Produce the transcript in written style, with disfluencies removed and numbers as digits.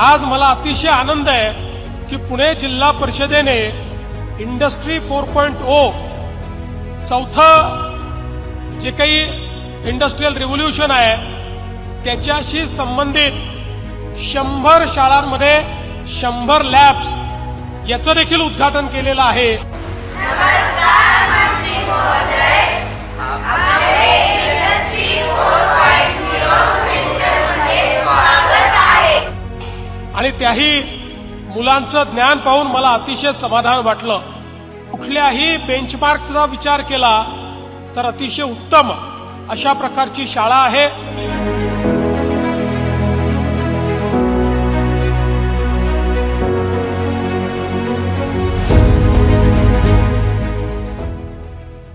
आज मला अतिशय आनंद आहे की पुणे जिल्हा परिषदेने इंडस्ट्री 4.0 चौथं जे काही इंडस्ट्रियल रिव्होल्यूशन आहे त्याच्याशी संबंधित 100 शाळांमध्ये 100 लॅब्स याचं देखील उद्घाटन केलेलं आहे। नमस्कार मंत्री महोदय, आपले इंडस्ट्री 4.0 सेंटरमध्ये स्वागत आहे। आणि त्याही मुलांचं ज्ञान पाहून मला अतिशय समाधान वाटलं। कुठल्याही बेंचमार्कचा विचार केला तर अतिशय उत्तम अशा प्रकारची शाळा आहे।